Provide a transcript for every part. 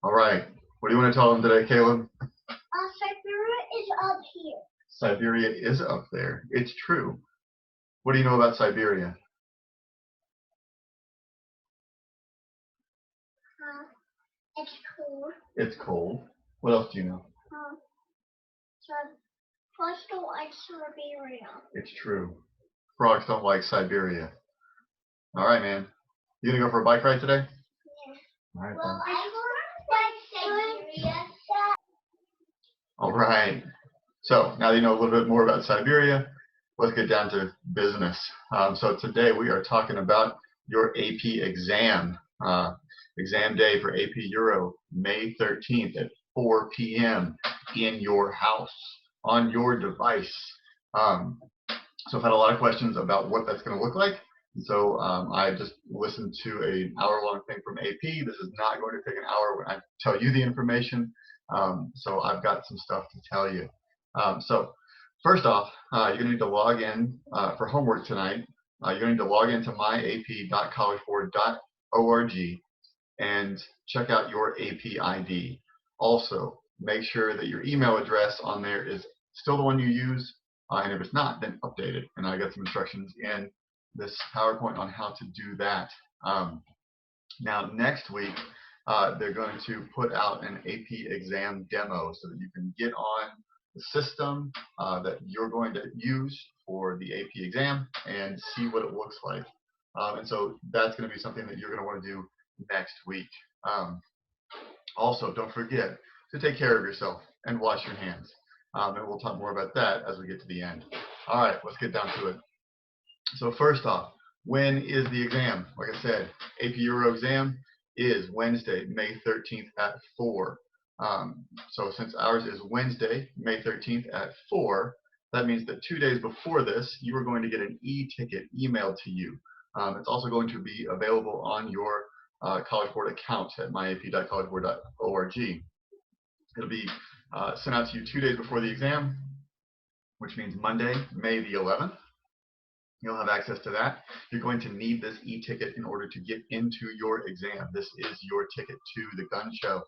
All right. What do you want to tell them today, Caleb? Siberia is up here. Siberia is up there. It's true. What do you know about Siberia? It's cold. It's cold. What else do you know? Frogs don't like Siberia. It's true. Frogs don't like Siberia. All right, man. You gonna go for a bike ride today? Yeah. All right. Well, I like Siberia. All right. So now that you know a little bit more about Siberia, let's get down to business. So today we are talking about your AP exam. Exam day for AP Euro, May 13th at 4 p.m. in your house, on your device. So I've had a lot of questions about what that's going to look like. So I just listened to an hour-long thing from AP. This is not going to take an hour when I tell you the information. So I've got some stuff to tell you. So first off, you're going to need to log in for homework tonight. You're going to need to log into myap.collegeboard.org and check out your AP ID. Also, make sure that your email address on there is still the one you use, and if it's not, then update it. And I got some instructions in this PowerPoint on how to do that. Now, next week, they're going to put out an AP exam demo so that you can get on the system that you're going to use for the AP exam and see what it looks like. And so that's going to be something that you're going to want to do next week. Also, don't forget to take care of yourself and wash your hands. And we'll talk more about that as we get to the end. All right, let's get down to it. So first off, when is the exam? Like I said, AP Euro exam is Wednesday, May 13th at 4. So since ours is Wednesday, May 13th at 4, that means that 2 days before this, you are going to get an e-ticket emailed to you. It's also going to be available on your College Board account at myap.collegeboard.org. It'll be sent out to you 2 days before the exam, which means Monday, May the 11th. You'll have access to that. You're going to need this e-ticket in order to get into your exam. This is your ticket to the gun show.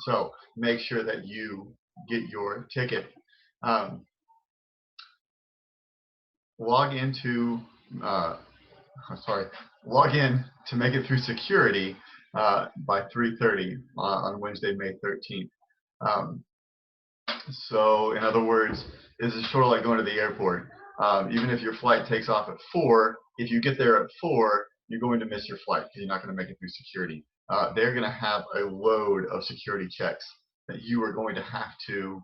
So make sure that you get your ticket. Log in to make it through security by 3:30 on Wednesday, May 13th. So in other words, this is sort of like going to the airport. Even if your flight takes off at 4, if you get there at 4, you're going to miss your flight because you're not going to make it through security. They're going to have a load of security checks that you are going to have to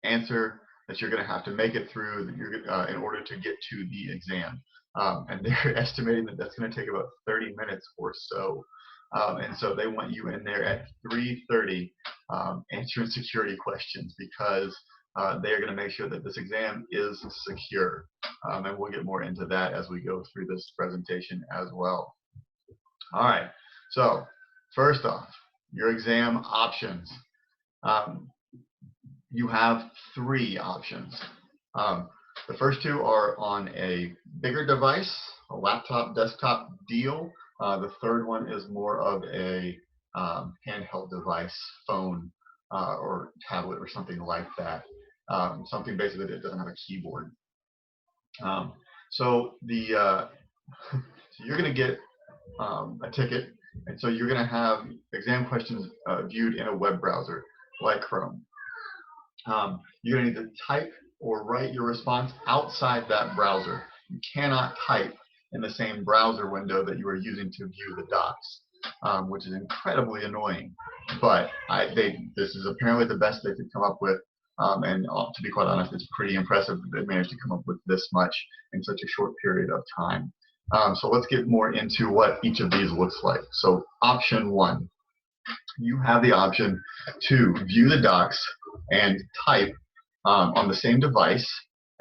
answer, that you're going to have to make it through in order to get to the exam. And they're estimating that that's going to take about 30 minutes or so. And so they want you in there at 3:30 answering security questions because they're going to make sure that this exam is secure. And we'll get more into that as we go through this presentation as well. All right, so first off, your exam options. You have 3 options. The first 2 are on a bigger device, a laptop, desktop deal. The third one is more of a handheld device, phone or tablet or something like that. Something basically that doesn't have a keyboard. So you're going to get a ticket, and so you're going to have exam questions viewed in a web browser like Chrome. You're going to need to type or write your response outside that browser. You cannot type in the same browser window that you are using to view the docs, which is incredibly annoying. But this is apparently the best they could come up with, and to be quite honest, it's pretty impressive that they managed to come up with this much in such a short period of time. So let's get more into what each of these looks like. So option 1, you have the option to view the docs and type on the same device,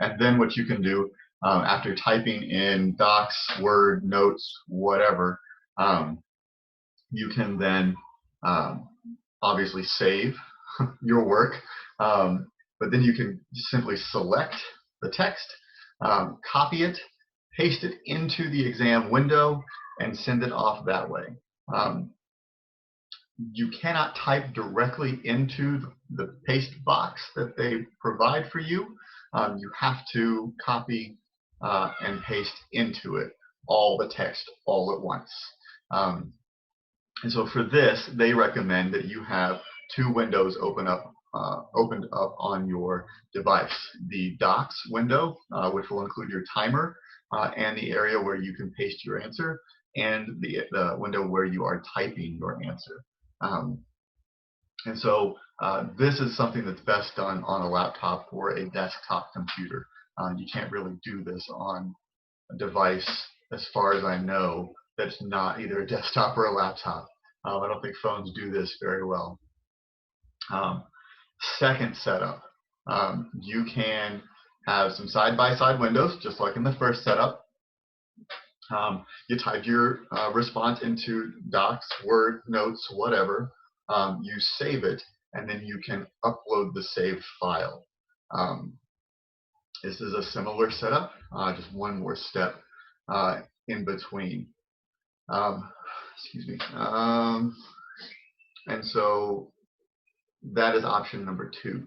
and then what you can do after typing in docs, Word, notes, whatever, you can then obviously save your work, but then you can simply select the text, copy it, paste it into the exam window, and send it off that way. You cannot type directly into the paste box that they provide for you. You have to copy and paste into it all the text all at once. And so for this, they recommend that you have two windows opened up on your device. The docs window, which will include your timer and the area where you can paste your answer, and the window where you are typing your answer. And so this is something that's best done on a laptop or a desktop computer. You can't really do this on a device, as far as I know, that's not either a desktop or a laptop. I don't think phones do this very well. Second setup, you can have some side-by-side windows, just like in the first setup. You type your response into Docs, Word, Notes, whatever. You save it, and then you can upload the saved file. This is a similar setup, just one more step in between. Excuse me. And so that is option number 2.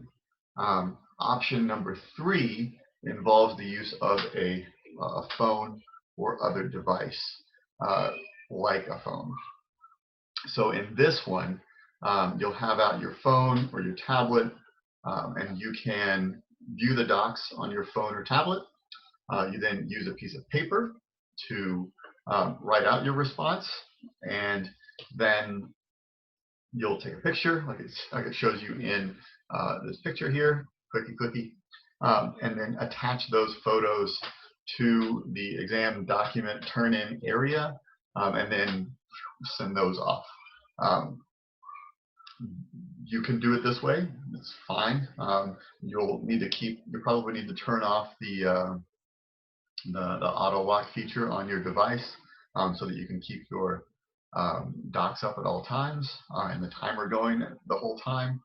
Option number 3 involves the use of a phone or other device, like a phone. So in this one, you'll have out your phone or your tablet, and you can view the docs on your phone or tablet. You then use a piece of paper to write out your response, and then you'll take a picture, like it shows you in this picture here, clicky, and then attach those photos to the exam document turn-in area, and then send those off. You can do it this way. It's fine. You'll probably need to turn off the auto lock feature on your device so that you can keep your docs up at all times and the timer going the whole time.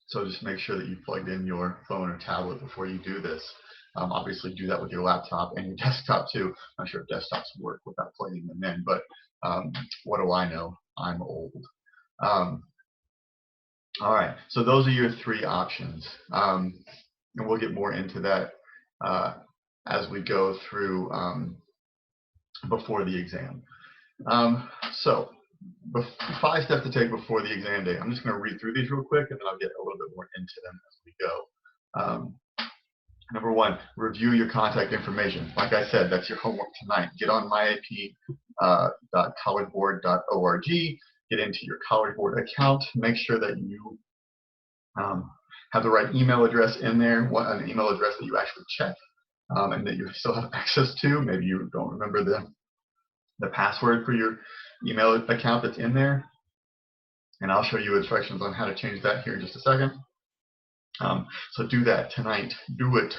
So just make sure that you've plugged in your phone or tablet before you do this. Obviously do that with your laptop and your desktop too. I'm not sure if desktops work without plugging them in, but what do I know? I'm old. All right, so those are your 3 options. And we'll get more into that as we go through before the exam. So 5 steps to take before the exam day. I'm just going to read through these real quick, and then I'll get a little bit more into them as we go. Number 1, review your contact information. Like I said, that's your homework tonight. Get on myap.collegeboard.org. Get into your College Board account. Make sure that you have the right email address in there, an email address that you actually check and that you still have access to. Maybe you don't remember the password for your email account that's in there. And I'll show you instructions on how to change that here in just a second. So do that tonight. Do it.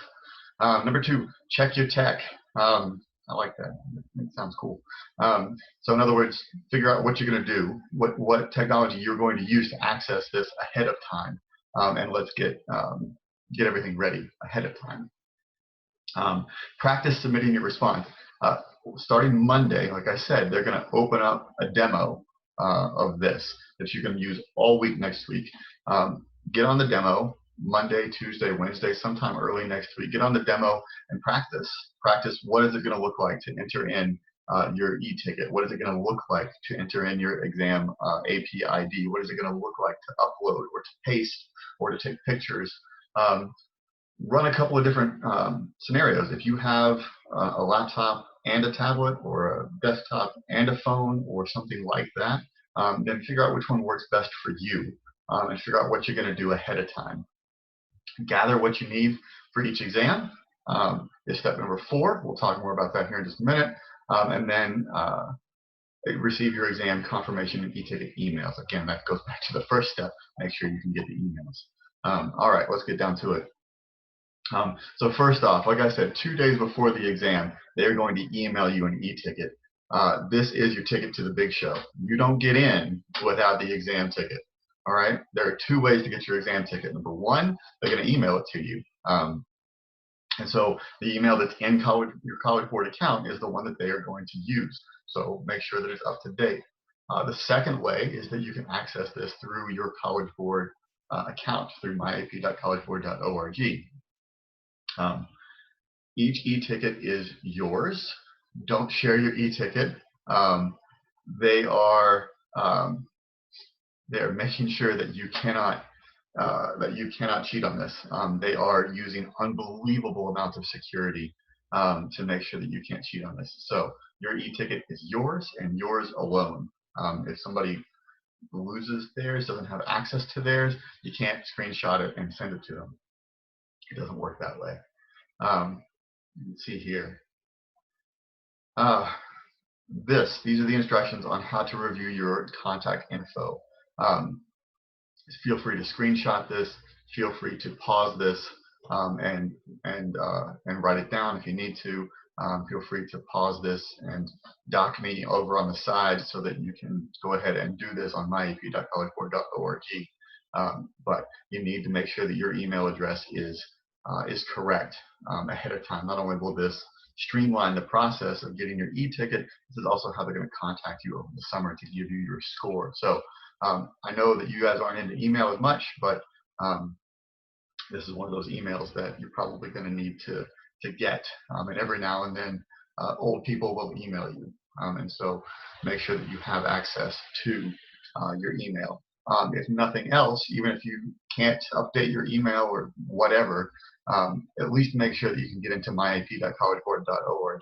Number 2, check your tech. I like that. It sounds cool. So in other words, figure out what you're going to do, what technology you're going to use to access this ahead of time, and let's get everything ready ahead of time. Practice submitting your response. Starting Monday, like I said, they're going to open up a demo of this that you can use all week next week. Get on the demo Monday, Tuesday, Wednesday, sometime early next week. Get on the demo and practice. Practice what is it going to look like to enter in your e-ticket? What is it going to look like to enter in your exam AP ID? What is it going to look like to upload or to paste or to take pictures? Run a couple of different scenarios. If you have a laptop and a tablet or a desktop and a phone or something like that, then figure out which one works best for you and figure out what you're going to do ahead of time. Gather what you need for each exam is step number 4. We'll talk more about that here in just a minute. And then receive your exam confirmation and e-ticket emails. Again, that goes back to the first step. Make sure you can get the emails. All right, let's get down to it. So first off, like I said, 2 days before the exam, they're going to email you an e-ticket. This is your ticket to the big show. You don't get in without the exam ticket. All right, there are 2 ways to get your exam ticket. Number 1, they're going to email it to you. And so the email that's in your College Board account is the one that they are going to use. So make sure that it's up to date. The second way is that you can access this through your College Board account through myap.collegeboard.org. Each e-ticket is yours. Don't share your e-ticket. They are they're making sure that you cannot cheat on this. They are using unbelievable amounts of security to make sure that you can't cheat on this. So your e-ticket is yours and yours alone. If somebody loses theirs, doesn't have access to theirs, you can't screenshot it and send it to them. It doesn't work that way. You can see here. These are the instructions on how to review your contact info. Feel free to screenshot this. Feel free to pause this and write it down if you need to. Feel free to pause this and doc me over on the side so that you can go ahead and do this on myap.collegeboard.org. But you need to make sure that your email address is correct ahead of time. Not only will this streamline the process of getting your e-ticket, this is also how they're going to contact you over the summer to give you your score. So I know that you guys aren't into email as much, but this is one of those emails that you're probably going to need to get. And every now and then, old people will email you. And so make sure that you have access to your email. If nothing else, even if you can't update your email or whatever, at least make sure that you can get into myap.collegeboard.org.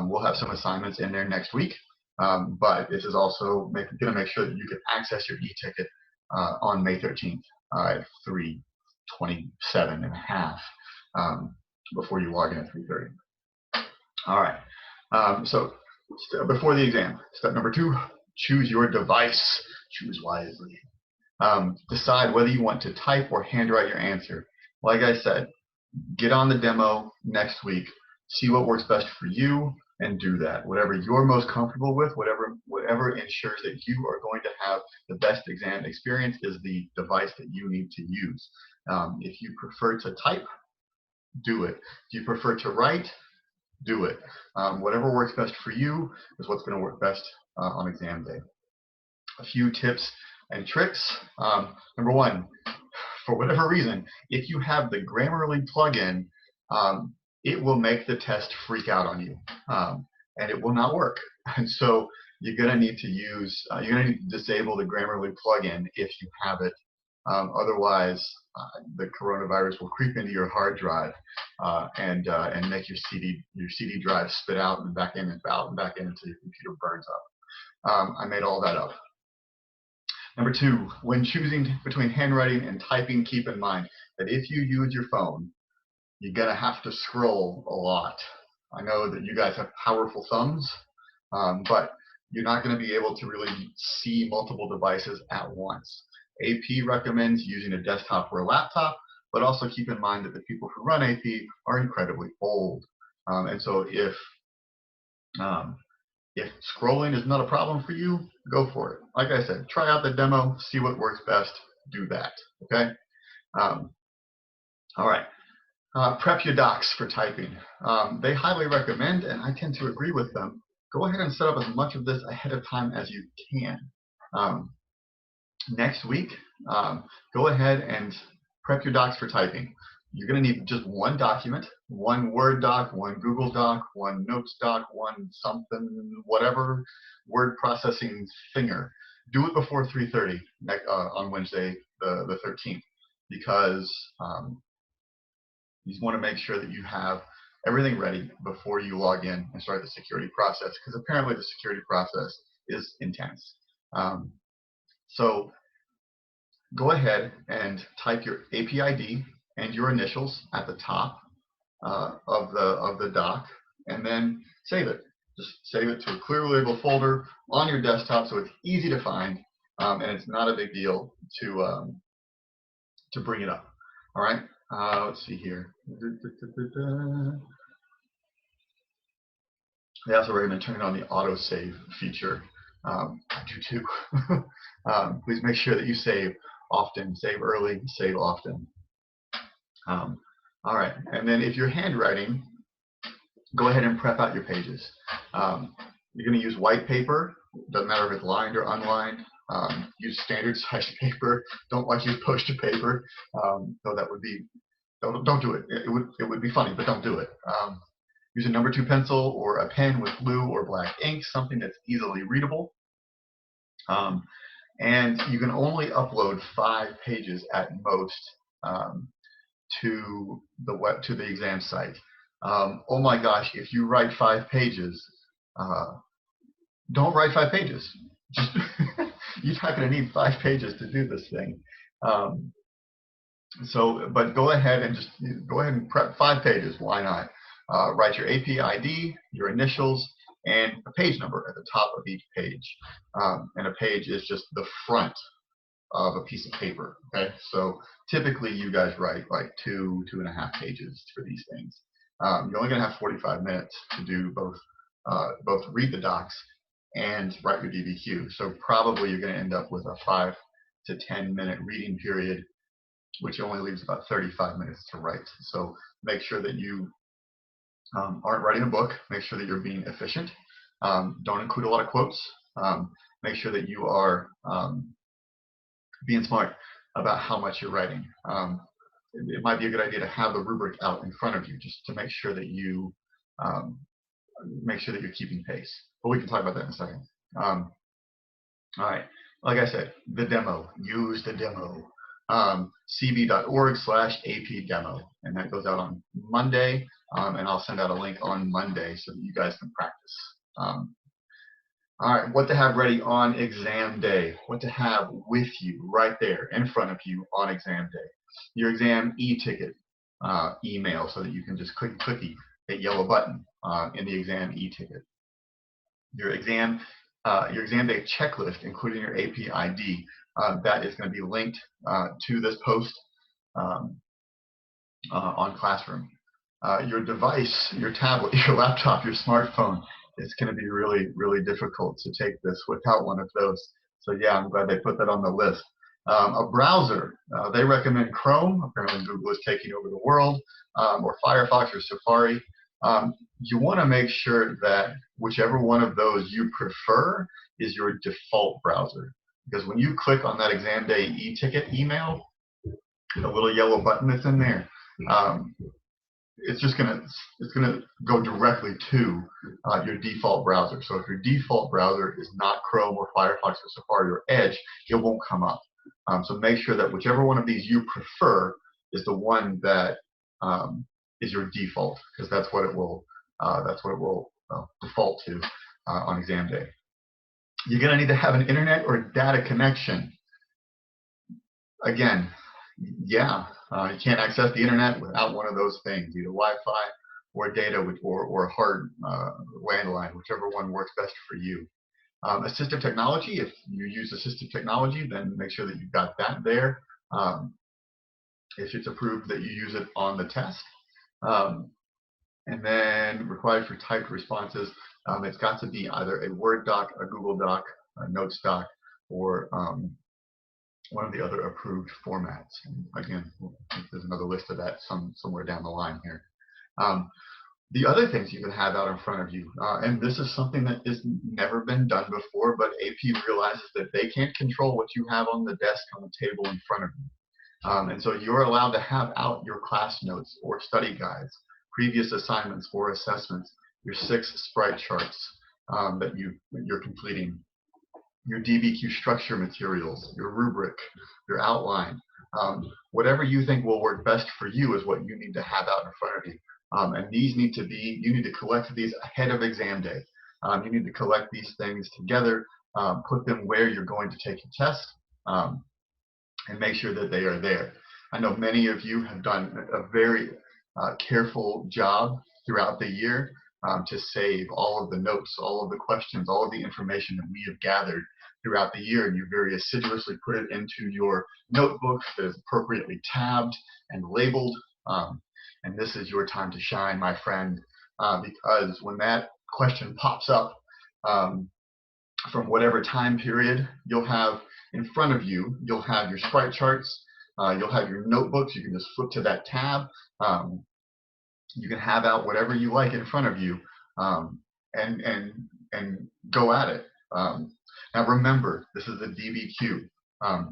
We'll have some assignments in there next week, but this is also going to make sure that you can access your e-ticket on May 13th at 3:27 before you log in at 3:30. All right. So before the exam, step number 2, choose your device. Choose wisely. Decide whether you want to type or handwrite your answer. Like I said, get on the demo next week, see what works best for you, and do that. Whatever you're most comfortable with, whatever ensures that you are going to have the best exam experience is the device that you need to use. If you prefer to type, do it. If you prefer to write, do it. Whatever works best for you is what's going to work best on exam day. A few tips and tricks. Number 1, for whatever reason, if you have the Grammarly plugin, it will make the test freak out on you, and it will not work. And so you're going to need to disable the Grammarly plugin if you have it. Otherwise, the coronavirus will creep into your hard drive and make your CD drive spit out and back in and out and back in until your computer burns up. I made all that up. Number 2, when choosing between handwriting and typing, keep in mind that if you use your phone, you're going to have to scroll a lot. I know that you guys have powerful thumbs, but you're not going to be able to really see multiple devices at once. AP recommends using a desktop or a laptop, but also keep in mind that the people who run AP are incredibly old. And so if scrolling is not a problem for you, go for it. Like I said, try out the demo, see what works best, do that, okay? All right, prep your docs for typing. They highly recommend, and I tend to agree with them, go ahead and set up as much of this ahead of time as you can. Next week, go ahead and prep your docs for typing. You're going to need just one document, one Word doc, one Google doc, one Notes doc, one something, whatever word processing thinger. Do it before 3:30 on Wednesday, the 13th, because you want to make sure that you have everything ready before you log in and start the security process, because apparently the security process is intense. So go ahead and type your AP ID and your initials at the top of the doc, and then save it. Just save it to a clear label folder on your desktop so it's easy to find, and it's not a big deal to bring it up. All right. Let's see here. They also recommend turning on the autosave feature. I do too. Please make sure that you save often, save early, save often. All right, and then if you're handwriting, go ahead and prep out your pages. You're going to use white paper Doesn't matter if it's lined or unlined. Use standard size paper. Don't like use poster paper. Though that would be, don't do it. It would be funny, but don't do it. Use a number 2 pencil or a pen with blue or black ink, something that's easily readable. And you can only upload 5 pages at most to the exam site. Oh my gosh, if you write 5 pages, don't write 5 pages. Just you're not going to need 5 pages to do this thing. But go ahead and prep 5 pages. Why not? Write your AP ID, your initials, and a page number at the top of each page. And a page is just the front of a piece of paper. Okay, so typically you guys write like 2.5 pages for these things. You're only going to have 45 minutes to do both read the docs and write your DBQ. So probably you're going to end up with a 5 to 10 minute reading period, which only leaves about 35 minutes to write. So make sure that you aren't writing a book. Make sure that you're being efficient. Don't include a lot of quotes. Make sure that you are being smart about how much you're writing. It might be a good idea to have the rubric out in front of you just to make sure that you're keeping pace. But we can talk about that in a second. All right, like I said, the demo. Use the demo. cb.org/AP demo, and that goes out on Monday. And I'll send out a link on Monday so that you guys can practice. All right, what to have ready on exam day, what to have with you right there in front of you on exam day. Your exam e-ticket email, so that you can just click that yellow button in the exam e-ticket. Your exam day checklist, including your AP ID, that is going to be linked to this post on Classroom. Your device, your tablet, your laptop, your smartphone, it's going to be really, really difficult to take this without one of those. So yeah, I'm glad they put that on the list. A browser, they recommend Chrome. Apparently Google is taking over the world, or Firefox or Safari. You want to make sure that whichever one of those you prefer is your default browser. Because when you click on that exam day e-ticket email, the little yellow button that's in there, it's gonna go directly to your default browser. So if your default browser is not Chrome or Firefox or Safari or Edge, it won't come up. So make sure that whichever one of these you prefer is the one that is your default, because that's what it will default to on exam day. You're gonna need to have an internet or data connection. Again, yeah, you can't access the internet without one of those things, either Wi-Fi or data or a hard landline, whichever one works best for you. Assistive technology, if you use assistive technology, then make sure that you've got that there. If it's approved that you use it on the test. And then required for typed responses, it's got to be either a Word doc, a Google Doc, a Notes doc, or one of the other approved formats. And again, there's another list of that somewhere down the line here. The other things you can have out in front of you, and this is something that has never been done before, but AP realizes that they can't control what you have on the desk, on the table in front of you. And so you're allowed to have out your class notes or study guides, previous assignments or assessments, your 6 sprite charts that you're completing, your DBQ structure materials, your rubric, your outline. Whatever you think will work best for you is what you need to have out in front of you. And these need to be, you need to collect these ahead of exam day. You need to collect these things together, put them where you're going to take your test, and make sure that they are there. I know many of you have done a very careful job throughout the year to save all of the notes, all of the questions, all of the information that we have gathered throughout the year, and you very assiduously put it into your notebook that is appropriately tabbed and labeled. And this is your time to shine, my friend, because when that question pops up from whatever time period, you'll have in front of you, you'll have your sprite charts, you'll have your notebooks. You can just flip to that tab. You can have out whatever you like in front of you, and go at it. Now remember, this is a DBQ.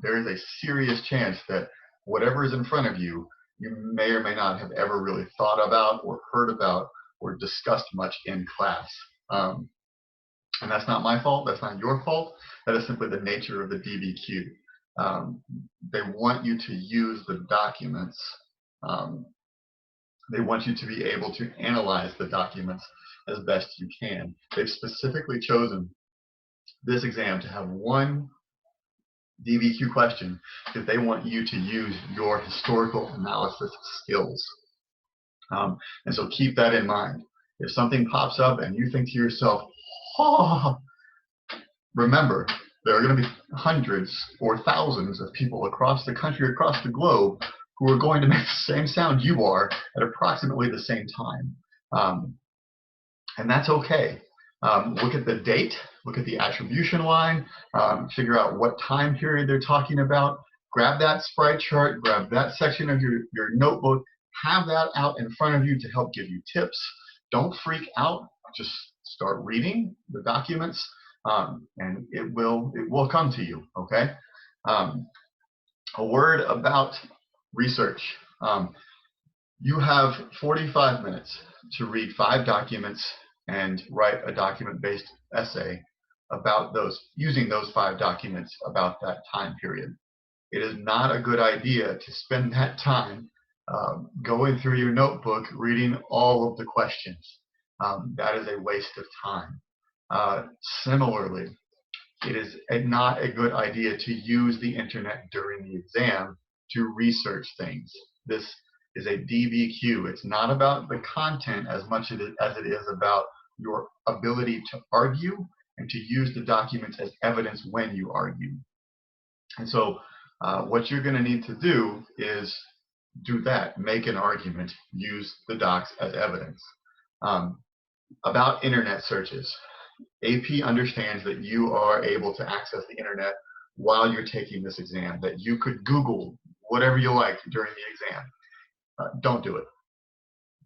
There is a serious chance that whatever is in front of you, you may or may not have ever really thought about or heard about or discussed much in class. And that's not my fault, that's not your fault, that is simply the nature of the DBQ. They want you to use the documents. They want you to be able to analyze the documents as best you can. They've specifically chosen this exam to have one DBQ question because they want you to use your historical analysis skills. And so keep that in mind. If something pops up and you think to yourself, oh, remember, there are going to be hundreds or thousands of people across the country, across the globe, who are going to make the same sound you are at approximately the same time. And that's okay. Look at the date, look at the attribution line, figure out what time period they're talking about, grab that sprite chart, grab that section of your notebook, have that out in front of you to help give you tips. Don't freak out, just start reading the documents, and it will come to you, okay? A word about research. You have 45 minutes to read 5 documents and write a document-based essay about using those 5 documents about that time period. It is not a good idea to spend that time going through your notebook reading all of the questions. That is a waste of time. Similarly, it is not a good idea to use the internet during the exam to research things. This is a DBQ. It's not about the content as much as it is about your ability to argue and to use the documents as evidence when you argue. And so what you're going to need to do is do that, make an argument, use the docs as evidence. About internet searches, AP understands that you are able to access the internet while you're taking this exam, that you could Google whatever you like during the exam. Don't do it.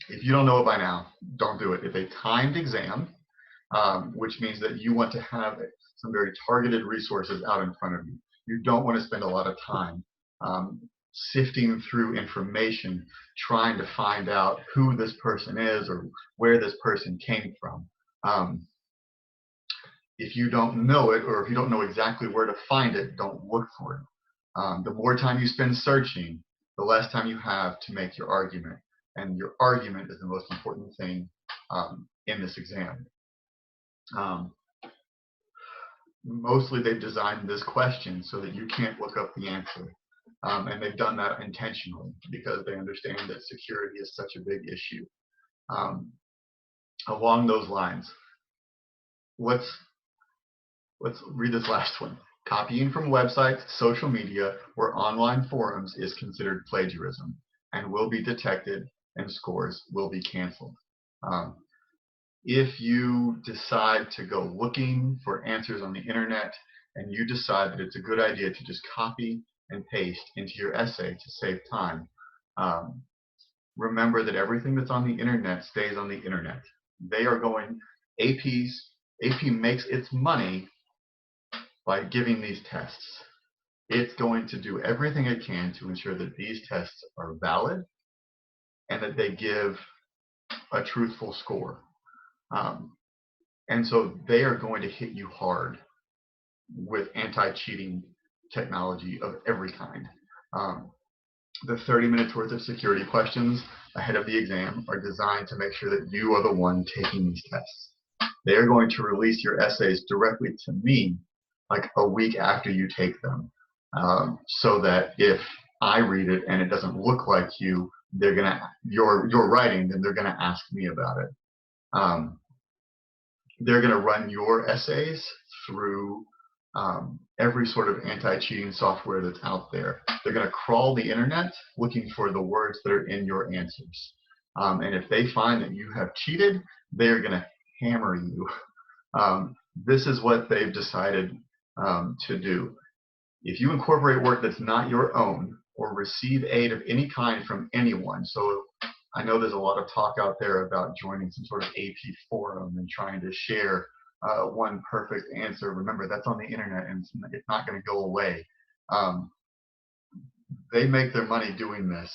If you don't know it by now, don't do it. It's a timed exam, which means that you want to have some very targeted resources out in front of you. You don't want to spend a lot of time sifting through information, trying to find out who this person is or where this person came from. If you don't know it, or if you don't know exactly where to find it, don't look for it. The more time you spend searching, the less time you have to make your argument. And your argument is the most important thing in this exam. Mostly they've designed this question so that you can't look up the answer. And they've done that intentionally because they understand that security is such a big issue. Along those lines, let's read this last one. Copying from websites, social media, or online forums is considered plagiarism and will be detected and scores will be canceled. If you decide to go looking for answers on the internet and you decide that it's a good idea to just copy and paste into your essay to save time, remember that everything that's on the internet stays on the internet. They are going, AP makes its money by giving these tests. It's going to do everything it can to ensure that these tests are valid and that they give a truthful score. And so they are going to hit you hard with anti-cheating technology of every kind. The 30 minutes worth of security questions ahead of the exam are designed to make sure that you are the one taking these tests. They are going to release your essays directly to me like a week after you take them, so that if I read it and it doesn't look like you're writing, then they're gonna ask me about it. They're gonna run your essays through every sort of anti-cheating software that's out there. They're gonna crawl the internet looking for the words that are in your answers. And if they find that you have cheated, they're gonna hammer you. This is what they've decided to do. If you incorporate work that's not your own or receive aid of any kind from anyone, so I know there's a lot of talk out there about joining some sort of AP forum and trying to share one perfect answer. Remember, that's on the internet, and it's not going to go away. They make their money doing this.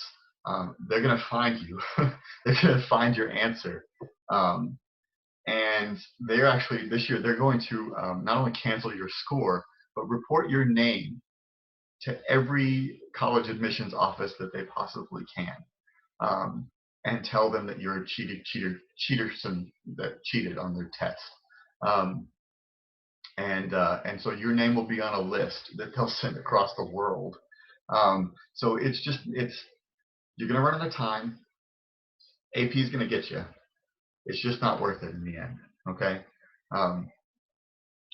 They're going to find you. They're going to find your answer. And they're actually, this year, they're going to not only cancel your score, but report your name to every college admissions office that they possibly can, and tell them that you're a cheaterson that cheated on their test. And so your name will be on a list that they'll send across the world. So you're going to run out of time. AP is going to get you. It's just not worth it in the end. Okay.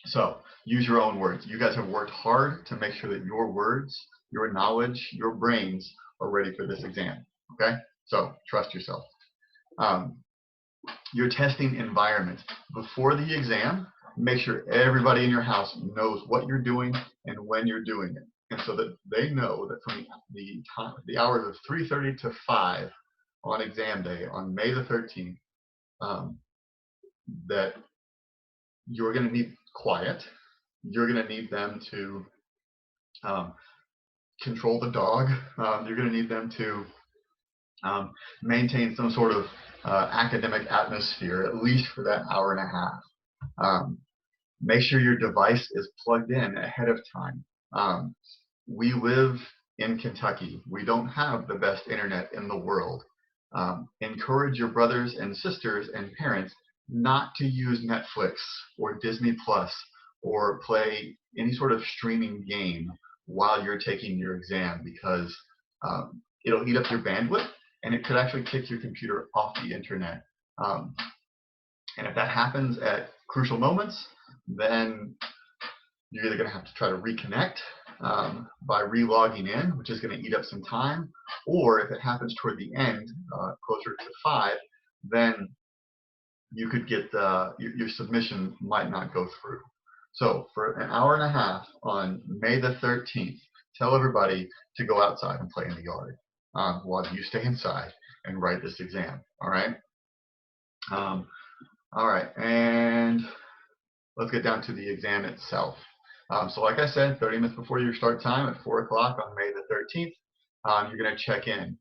So use your own words. You guys have worked hard to make sure that your words, your knowledge, your brains are ready for this exam. Okay. So trust yourself. Your testing environment before the exam. Make sure everybody in your house knows what you're doing and when you're doing it, and so that they know that from the hours of 3:30 to 5 on exam day on May the 13th, that you're going to need quiet. You're going to need them to control the dog. You're going to need them to maintain some sort of academic atmosphere, at least for that hour and a half. Make sure your device is plugged in ahead of time. We live in Kentucky. We don't have the best internet in the world. Encourage your brothers and sisters and parents not to use Netflix or Disney Plus or play any sort of streaming game while you're taking your exam, because it'll eat up your bandwidth and it could actually kick your computer off the internet. And if that happens at crucial moments, then you're either going to have to try to reconnect by re-logging in, which is going to eat up some time, or if it happens toward the end, closer to 5, then you could get your submission might not go through. So for an hour and a half on May the 13th, tell everybody to go outside and play in the yard while you stay inside and write this exam. All right. All right, and let's get down to the exam itself. So like I said, 30 minutes before your start time at 4 o'clock on May the 13th, you're going to check in.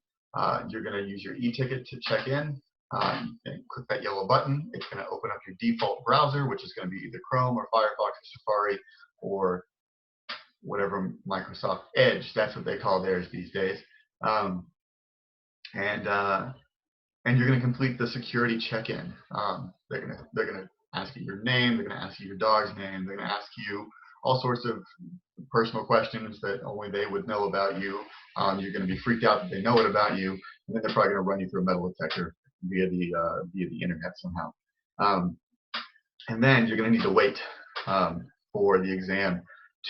You're going to use your e-ticket to check in. And click that yellow button. It's going to open up your default browser, which is going to be either Chrome or Firefox or Safari or whatever Microsoft Edge. That's what they call theirs these days. And you're going to complete the security check-in. They're going to ask you your name. They're going to ask you your dog's name. They're going to ask you all sorts of personal questions that only they would know about you. You're going to be freaked out that they know it about you, and then they're probably going to run you through a metal detector via the internet somehow. And then you're going to need to wait for the exam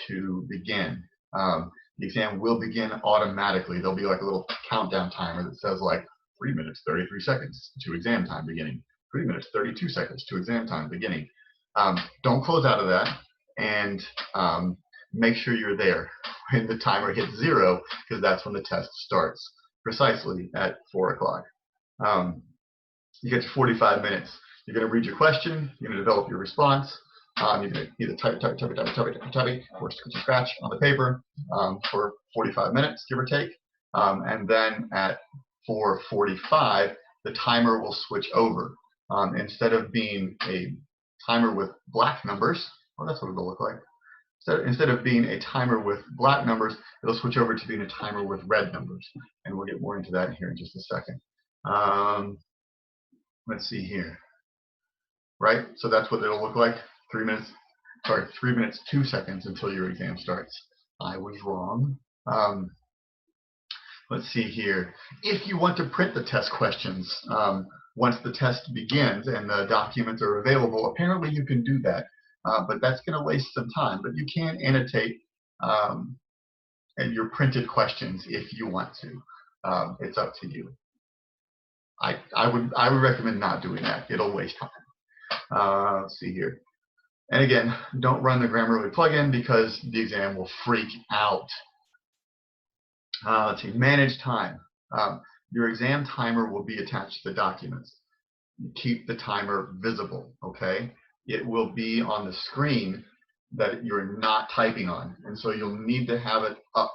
to begin. The exam will begin automatically. There'll be like a little countdown timer that says like 3 minutes, 33 seconds to exam time beginning. 3 minutes, 32 seconds to exam time beginning. Don't close out of that, and make sure you're there when the timer hits 0, because that's when the test starts, precisely at 4 o'clock. You get to 45 minutes. You're going to read your question. You're going to develop your response. You're going to either type, or scratch on the paper for 45 minutes, give or take. And then at 4:45, the timer will switch over. Instead of being a timer with black numbers, well, that's what it'll look like. Instead of being a timer with black numbers, it'll switch over to being a timer with red numbers. And we'll get more into that here in just a second. Let's see here. Right? So that's what it'll look like. 3 minutes, 2 seconds until your exam starts. I was wrong. Let's see here. If you want to print the test questions once the test begins and the documents are available, apparently you can do that. But that's going to waste some time. But you can annotate your printed questions if you want to. It's up to you. I would recommend not doing that. It'll waste time. Let's see here. And again, don't run the Grammarly plugin because the exam will freak out. Let's see, manage time. Your exam timer will be attached to the documents. Keep the timer visible, okay? it will be on the screen that you're not typing on. And so you'll need to have it up.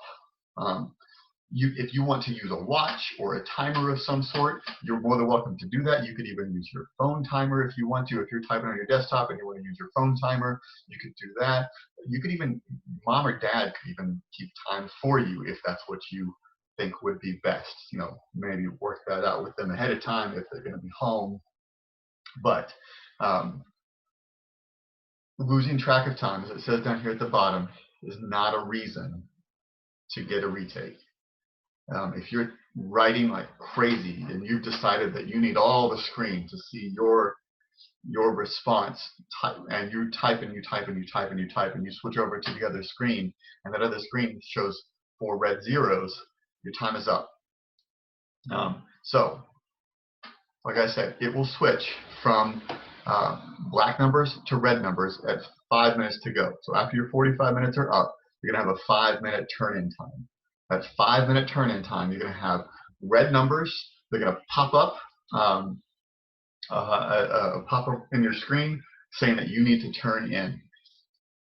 If you want to use a watch or a timer of some sort, you're more than welcome to do that. You could even use your phone timer if you want to. If you're typing on your desktop and you want to use your phone timer, you could do that. You could even, mom or dad could even keep time for you if that's what you think would be best. You know, maybe work that out with them ahead of time if they're going to be home. But losing track of time, as it says down here at the bottom, is not a reason to get a retake. If you're writing like crazy and you've decided that you need all the screen to see your response, and you type and you type and you type and you type and you switch over to the other screen, and that other screen shows 4 red zeros, your time is up. So, like I said, it will switch from black numbers to red numbers at 5 minutes to go. So after your 45 minutes are up, you're going to have a 5-minute turn-in time. That 5-minute turn-in time, you're going to have red numbers. They're going to pop up, pop up in your screen saying that you need to turn in.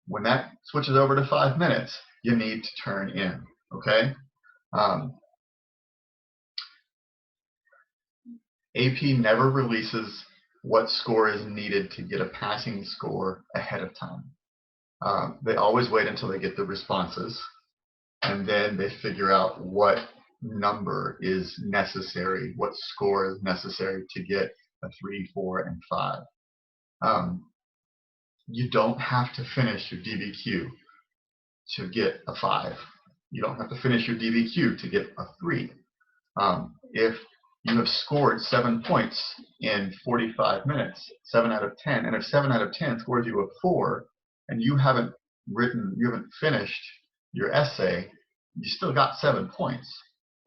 When that switches over to 5 minutes, you need to turn in. Okay. AP never releases what score is needed to get a passing score ahead of time. They always wait until they get the responses, and then they figure out what number is necessary, what score is necessary to get a 3, 4, and 5. You don't have to finish your DBQ to get a 5. You don't have to finish your DBQ to get a 3. If you have scored 7 points in 45 minutes, 7 out of 10, and if 7 out of 10 scores you a 4, and you haven't finished your essay, you still got 7 points.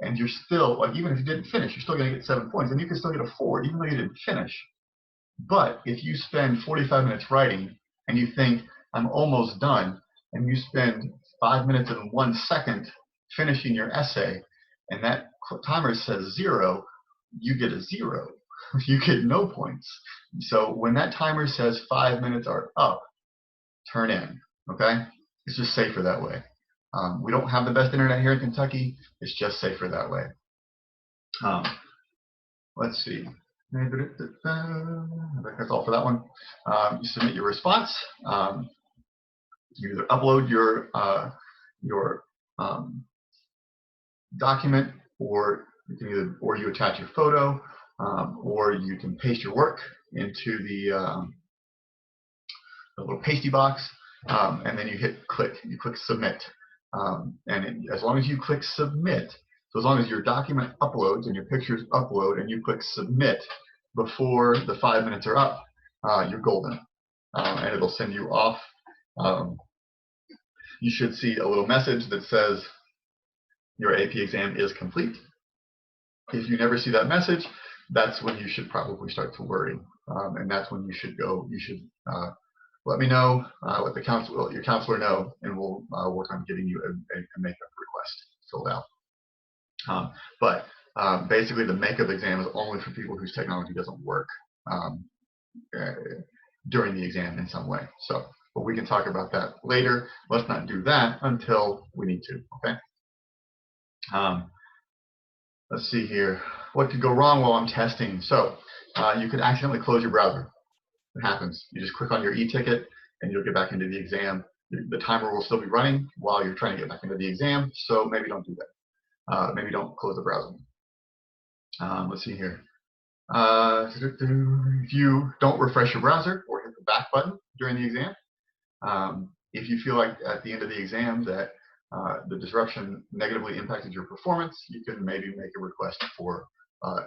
And you're still, like, even if you didn't finish, you're still going to get 7 points, and you can still get a 4, even though you didn't finish. But if you spend 45 minutes writing, and you think, I'm almost done, and you spend 5 minutes and 1 second finishing your essay, and that timer says 0, you get a 0. You get no points. So when that timer says 5 minutes are up, turn in, okay? It's just safer that way. We don't have the best internet here in Kentucky. It's just safer that way. Let's see. I think that's all for that one. You submit your response. You either upload your document, or you attach your photo, or you can paste your work into the little pasty box, and then you click submit. As long as you click submit, so as long as your document uploads and your pictures upload and you click submit before the 5 minutes are up, you're golden. And it'll send you off. You should see a little message that says your AP exam is complete. If you never see that message, that's when you should probably start to worry. And that's when you should go. You should let me know, let your counselor know, and we'll work on getting you a makeup request filled out. But basically, the makeup exam is only for people whose technology doesn't work during the exam in some way. So, but we can talk about that later. Let's not do that until we need to, okay? Let's see here. What could go wrong while I'm testing? So, you could accidentally close your browser. It happens. You just click on your e-ticket and you'll get back into the exam. The timer will still be running while you're trying to get back into the exam, so maybe don't do that. Maybe don't close the browser. Let's see here. If you don't refresh your browser or hit the back button during the exam, if you feel like at the end of the exam that the disruption negatively impacted your performance, you can maybe make a request for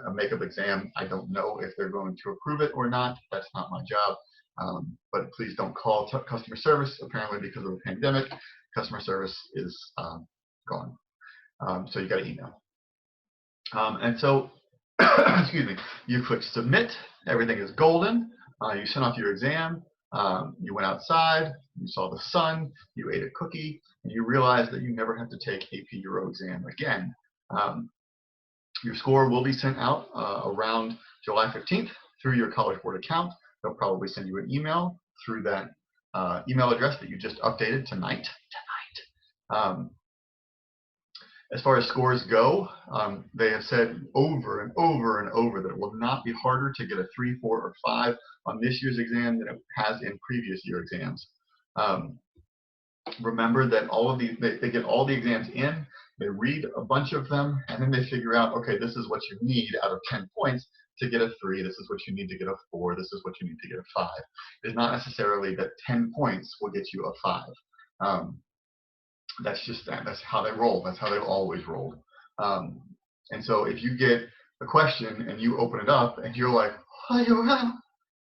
a makeup exam. I don't know if they're going to approve it or not. That's not my job. But please don't call customer service. Apparently, because of the pandemic, customer service is gone. So you got to email. And so, excuse me, you click submit. Everything is golden. You sent off your exam. You went outside. You saw the sun. You ate a cookie, and you realized that you never have to take AP Euro exam again. Your score will be sent out around July 15th through your College Board account. They'll probably send you an email through that email address that you just updated tonight. As far as scores go, they have said over and over and over that it will not be harder to get a 3, 4, or 5 on this year's exam than it has in previous year exams. Remember that all of these, they get all the exams in, they read a bunch of them, and then they figure out, okay, this is what you need out of 10 points to get a 3, this is what you need to get a 4, this is what you need to get a 5. It's not necessarily that 10 points will get you a 5. That's just that. That's how they roll. That's how they've always rolled. And so if you get a question and you open it up and you're like,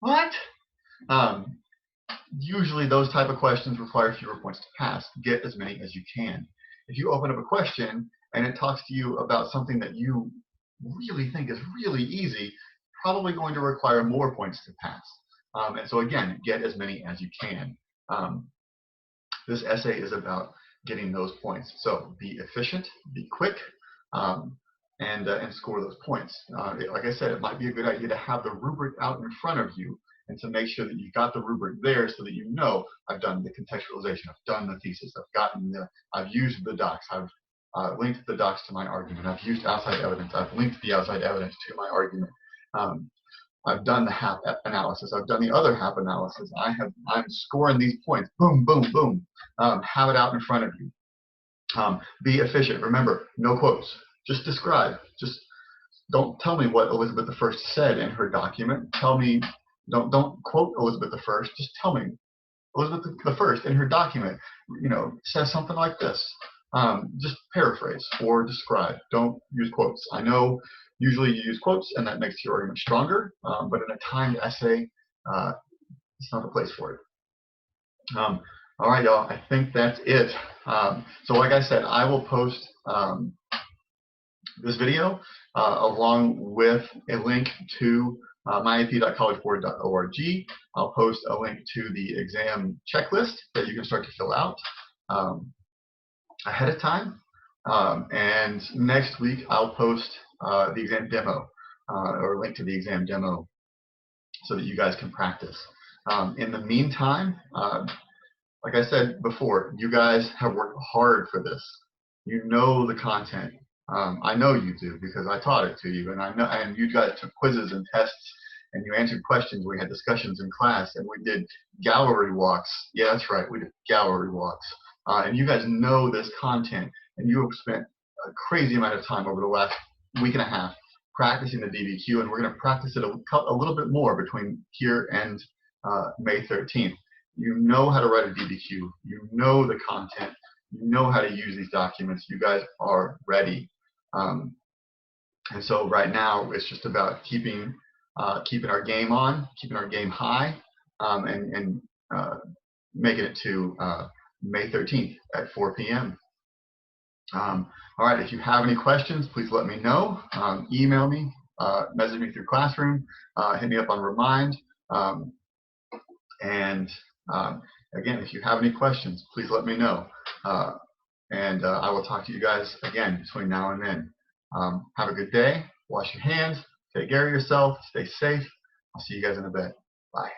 what? Usually those type of questions require fewer points to pass. Get as many as you can. If you open up a question and it talks to you about something that you really think is really easy, probably going to require more points to pass. And so again, get as many as you can. This essay is about getting those points. So be efficient, be quick, and score those points. Like I said, it might be a good idea to have the rubric out in front of you and to make sure that you've got the rubric there so that you know I've done the contextualization, I've done the thesis, I've used the docs, I've linked the docs to my argument, I've used outside evidence, I've linked the outside evidence to my argument. I've done the HAP analysis. I've done the other HAP analysis. I'm scoring these points. Boom, boom, boom. Have it out in front of you. Be efficient. Remember, no quotes. Just describe. Just don't tell me what Elizabeth I said in her document. Tell me. Don't quote Elizabeth I. Just tell me Elizabeth I in her document. Says something like this. Just paraphrase or describe. Don't use quotes. I know. Usually you use quotes, and that makes your argument stronger, but in a timed essay, it's not the place for it. All right, y'all, I think that's it. So like I said, I will post this video along with a link to myap.collegeboard.org. I'll post a link to the exam checklist that you can start to fill out ahead of time. And next week, I'll post the exam demo or link to the exam demo so that you guys can practice. In the meantime, like I said before, you guys have worked hard for this. You know the content. I know you do because I taught it to you, and you guys took quizzes and tests, and you answered questions. We had discussions in class, and we did gallery walks. Yeah, that's right, we did gallery walks. And you guys know this content, and you have spent a crazy amount of time over the last week and a half practicing the DBQ, and we're going to practice it a little bit more between here and May 13th. You know how to write a DBQ. You know the content. You know how to use these documents. You guys are ready. And so right now, it's just about keeping our game on, keeping our game high, and making it to May 13th at 4 p.m. All right, if you have any questions, please let me know. Email me, message me through Classroom, hit me up on Remind. Again, if you have any questions, please let me know. I will talk to you guys again between now and then. Have a good day. Wash your hands. Take care of yourself. Stay safe. I'll see you guys in a bit. Bye.